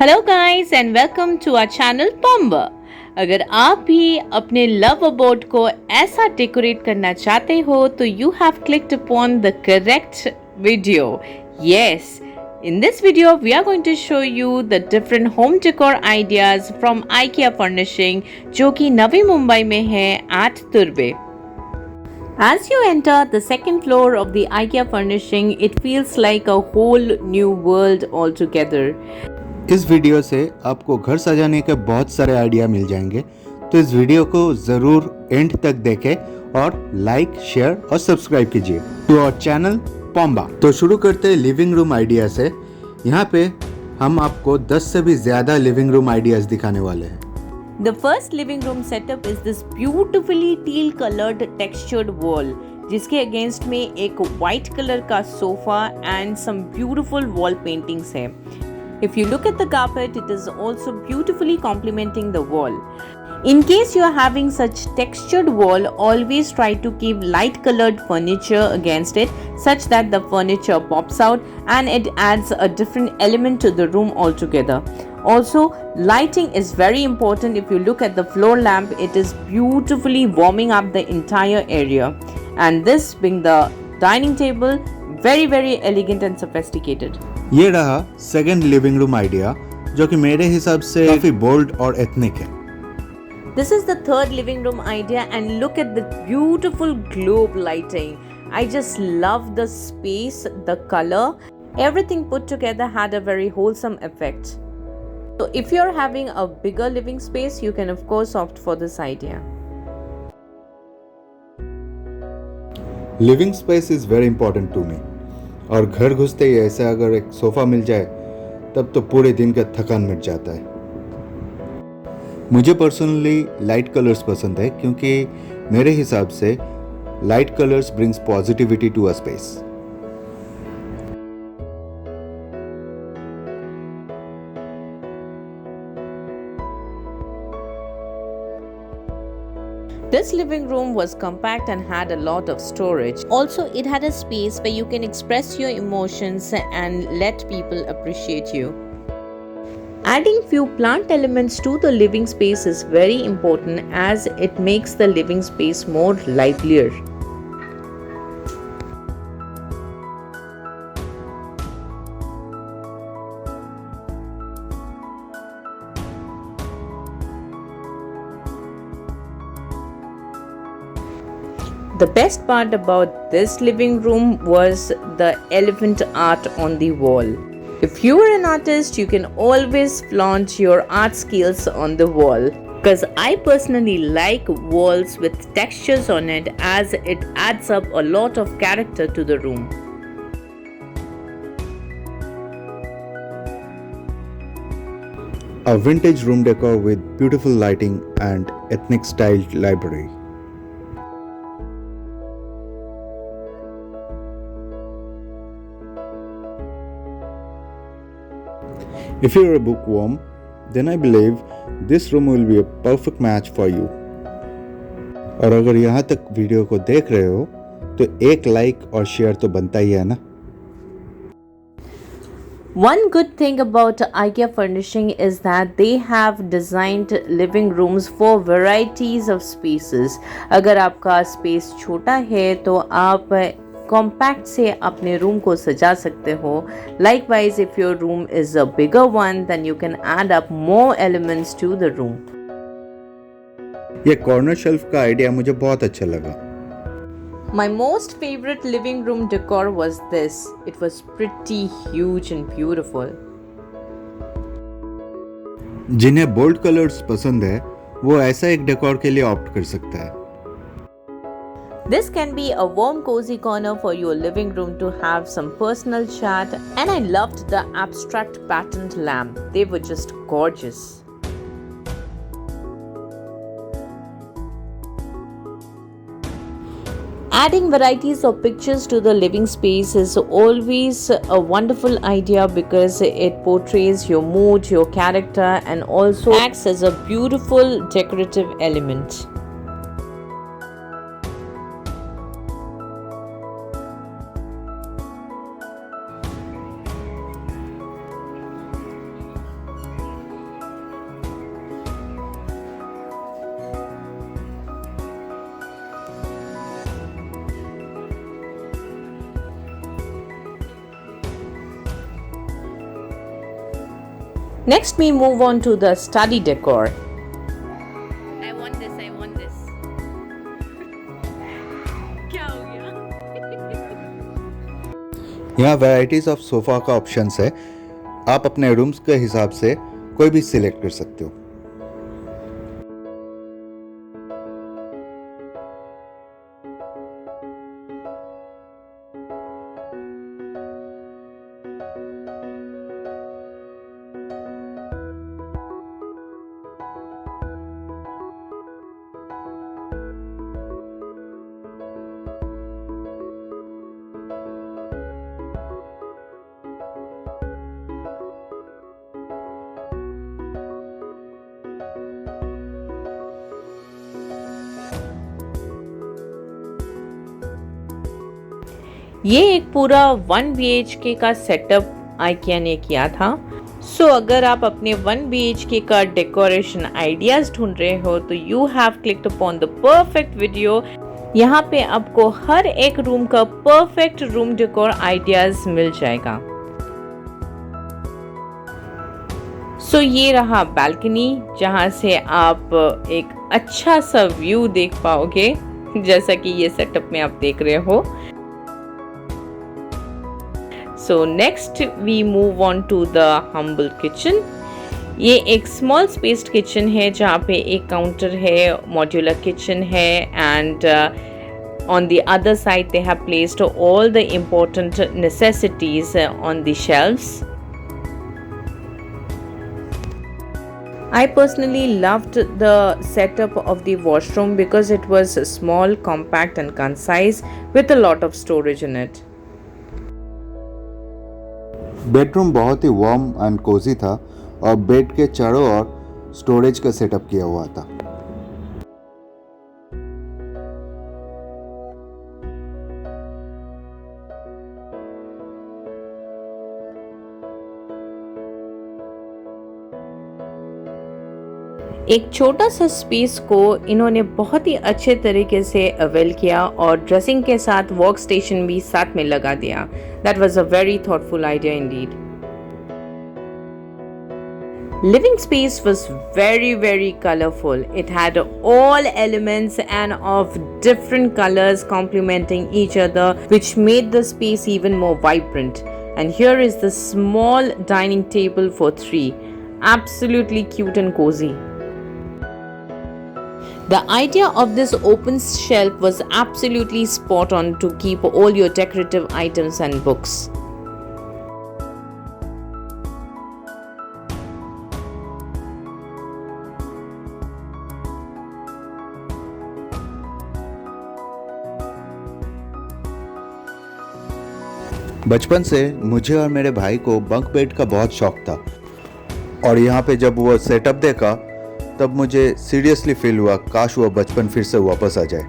Hello guys and welcome to our channel Pamba. अगर आप भी अपने लव अबाउट को ऐसा डेकोरेट करना चाहते हो तो you have clicked upon the correct video. Yes, in this video we are going to show you the different home decor ideas from IKEA Furnishing जो कि नवी मुंबई में है at तुर्बे। As you enter the second floor of the IKEA Furnishing, it feels like a whole new world altogether. इस video से आपको घर सजाने के बहुत सारे आइडिया मिल जाएंगे, तो इस वीडियो को ज़रूर एंड तक देखें और लाइक, शेयर और सब्सक्राइब कीजिए टू आवर चैनल पम्बा। तो शुरू करते हैं लिविंग रूम आइडिया से। यहाँ पे हम आपको 10 से भी ज़्यादा लिविंग रूम आइडियाज दिखाने वाले हैं। The first living room setup is this beautifully teal colored textured wall, जिसके अगेंस्ट में एक white कलर का sofa and some beautiful wall paintings है। If you look at the carpet, it is also beautifully complementing the wall. In case you are having such textured wall, always try to keep light colored furniture against it such that the furniture pops out and it adds a different element to the room altogether. Also, lighting is very important. If you look at the floor lamp, it is beautifully warming up the entire area. And this being the dining table, very elegant and sophisticated. ये रहा second living room idea, जो कि मेरे हिसाब से काफी bold और ethnic है। This is the third living room idea and look at the beautiful globe lighting. I just love the space, the color, everything put together had a very wholesome effect. So if you're having a bigger living space, you can of course opt for this idea. Living space is very important to me, और घर घुसते ही ऐसे अगर एक sofa मिल जाए तब तो पूरे दिन का थकान मिट जाता है। मुझे पर्सनली लाइट कलर्स पसंद है, क्योंकि मेरे हिसाब से light colours brings positivity to a space. This living room was compact and had a lot of storage. Also, it had a space where you can express your emotions and let people appreciate you. Adding few plant elements to the living space is very important as it makes the living space more livelier. The best part about this living room was the elephant art on the wall. If you are an artist, you can always flaunt your art skills on the wall. Because I personally like walls with textures on it as it adds up a lot of character to the room. A vintage room decor with beautiful lighting and ethnic styled library. If you're a bookworm, then I believe this room will be a perfect match for you. और अगर यहाँ तक video को देख रहे हो तो एक लाइक और शेयर तो बनता ही है ना। One good thing about IKEA Furnishing is that they have designed living rooms for varieties of spaces. अगर आपका स्पेस छोटा है तो आप कॉम्पैक्ट से अपने रूम को सजा सकते हो। Likewise, if your room is a bigger one, then you can add up more elements to the room. ये कॉर्नर शेल्फ का आइडिया मुझे बहुत अच्छा लगा। My most favorite living room decor was this. It was pretty huge and beautiful. जिन्हें bold colours पसंद है वो ऐसा एक डेकोर के लिए ऑप्ट कर सकता है। This can be a warm cozy corner for your living room to have some personal chat, and I loved the abstract patterned lamp. They were just gorgeous. Adding varieties of pictures to the living space is always a wonderful idea because it portrays your mood, your character, and also acts as a beautiful decorative element. Next, we move on to the study decor. I want this. क्या हो गया? यहाँ varieties of sofa का options है, आप अपने rooms के हिसाब से कोई भी सिलेक्ट कर सकते हो। ये एक पूरा 1 BHK का सेटअप IKEA ने किया था। सो अगर आप अपने 1 BHK का डेकोरेशन आइडियाज ढूंढ रहे हो तो you have clicked upon the perfect video. यहाँ पे आपको हर एक रूम का परफेक्ट रूम डेकोर आइडियाज मिल जाएगा। सो ये रहा बालकनी, जहाँ से आप एक अच्छा सा व्यू देख पाओगे, जैसा कि ये सेटअप में आप देख रहे हो। So next we move on to the humble kitchen. ये एक small spaced kitchen है जहाँ पे एक काउंटर है, modular kitchen है, and on the other side they have placed all the important necessities on the shelves. I personally loved the setup of the washroom because it was small, compact and concise with a lot of storage in it. Bedroom बहुत ही warm and Cozi था और bed के चारों ओर storage का setup किया हुआ था। एक छोटा सा स्पेस को इन्होंने बहुत ही अच्छे तरीके से अवेल किया और ड्रेसिंग के साथ वर्क स्टेशन भी साथ में लगा दिया। That was a very thoughtful idea Indeed. Living space was very colorful. It had all elements and of different colors complementing each other, which made the space even more vibrant. And here is the small dining table for 3. Absolutely cute and cozy. The idea of this open shelf was absolutely spot on to keep all your decorative items and books. बचपन से मुझे और मेरे भाई को bunk bed का बहुत शौक था और यहाँ पे जब वो सेटअप देखा तब मुझे सीरियसली फील हुआ काश वो बचपन फिर से वापस आ जाए।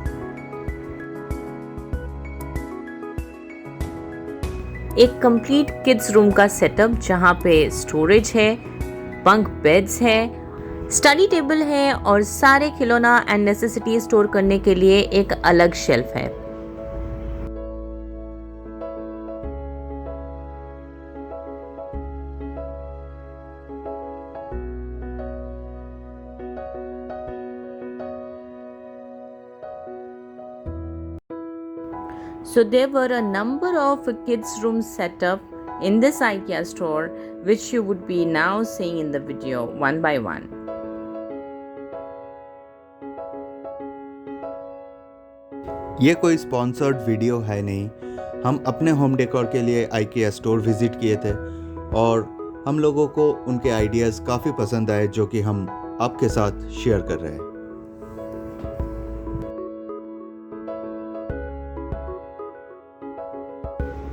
एक कंप्लीट किड्स रूम का सेटअप जहाँ पे स्टोरेज है, बंक बेड्स है, स्टडी टेबल है और सारे खिलौना एंड नेसेसिटी स्टोर करने के लिए एक अलग शेल्फ है। So there were a number of kids room set up in this IKEA store, which you would be now seeing in the video one by one. ये कोई स्पॉन्सर्ड वीडियो है नहीं, हम अपने होम डेकोर के लिए IKEA store visit किए थे और हम लोगों को उनके आइडियाज़ काफ़ी पसंद आए जो कि हम आपके साथ शेयर कर रहे हैं।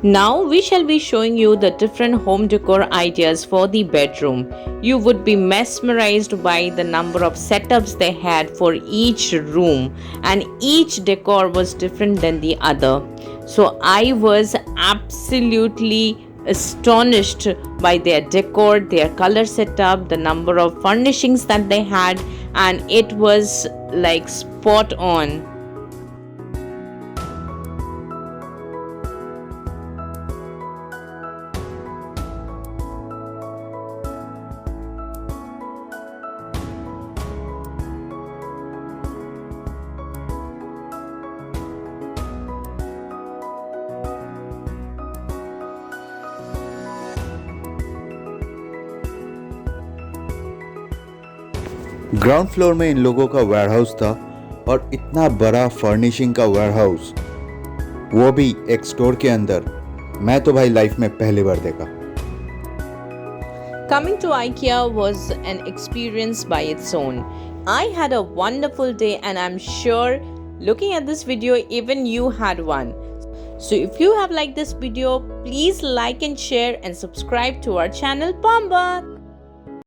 Now we shall be showing you the different home decor ideas for the bedroom. You would be mesmerized by the number of setups they had for each room, and each decor was different than the other. So I was absolutely astonished by their decor, their color setup, the number of furnishings that they had, and it was like spot on. Ground floor में इन लोगों का warehouse था और इतना बड़ा furnishing का warehouse, वो भी एक स्टोर के अंदर, मैं तो भाई लाइफ में पहली बार देखा। Coming to IKEA was an experience by its own. I had a wonderful day and I'm sure looking at this video even you had one. So if you have liked this video, please like and share and subscribe to our channel Pamba.